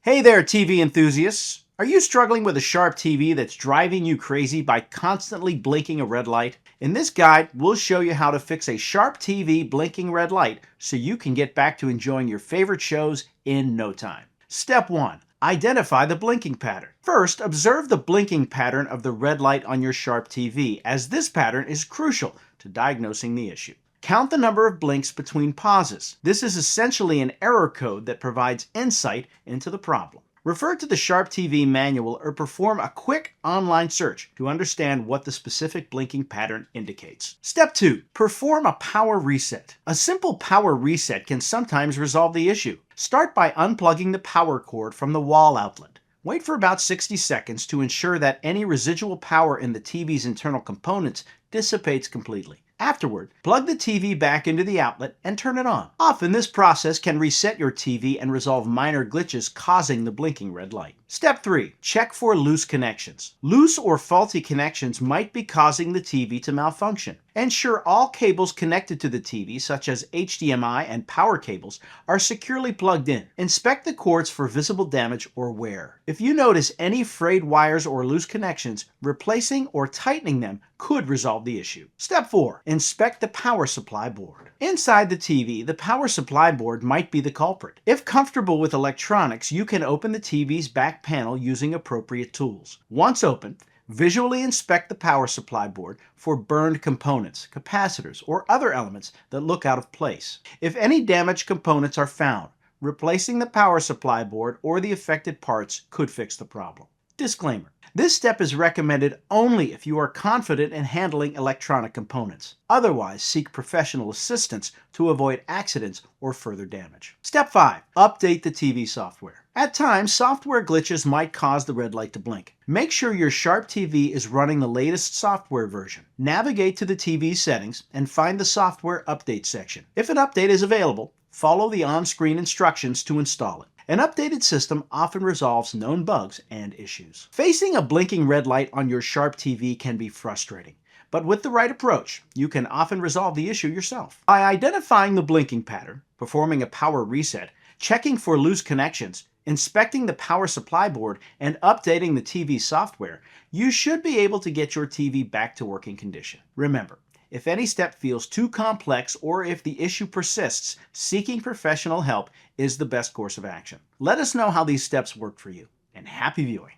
Hey there, TV enthusiasts! Are you struggling with a sharp TV that's driving you crazy by constantly blinking a red light? In this guide, we'll show you how to fix a sharp TV blinking red light so you can get back to enjoying your favorite shows in no time. Step 1. Identify the blinking pattern. First, observe the blinking pattern of the red light on your sharp TV, as this pattern is crucial to diagnosing the issue. Count the number of blinks between pauses. This is essentially an error code that provides insight into the problem. Refer to the Sharp TV manual or perform a quick online search to understand what the specific blinking pattern indicates. Step 2. Perform a power reset. A simple power reset can sometimes resolve the issue. Start by unplugging the power cord from the wall outlet. Wait for about 60 seconds to ensure that any residual power in the TV's internal components dissipates completely. Afterward, plug the TV back into the outlet and turn it on. Often this process can reset your TV and resolve minor glitches causing the blinking red light. Step 3. Check for loose connections. Loose or faulty connections might be causing the TV to malfunction. Ensure all cables connected to the TV, such as HDMI and power cables, are securely plugged in. Inspect the cords for visible damage or wear. If you notice any frayed wires or loose connections, replacing or tightening them could resolve the issue. Step 4. Inspect the power supply board. Inside the TV, the power supply board might be the culprit. If comfortable with electronics, you can open the TV's back panel using appropriate tools. Once open, visually inspect the power supply board for burned components, capacitors, or other elements that look out of place. If any damaged components are found, replacing the power supply board or the affected parts could fix the problem. Disclaimer: this step is recommended only if you are confident in handling electronic components. Otherwise, seek professional assistance to avoid accidents or further damage. Step 5. Update the TV software. At times, software glitches might cause the red light to blink. Make sure your Sharp TV is running the latest software version. Navigate to the TV settings and find the software update section. If an update is available, follow the on-screen instructions to install it. An updated system often resolves known bugs and issues. Facing a blinking red light on your Sharp TV can be frustrating, but with the right approach, you can often resolve the issue yourself. By identifying the blinking pattern, performing a power reset, checking for loose connections, inspecting the power supply board, and updating the TV software, you should be able to get your TV back to working condition. Remember, if any step feels too complex or if the issue persists, seeking professional help is the best course of action. Let us know how these steps work for you, and happy viewing.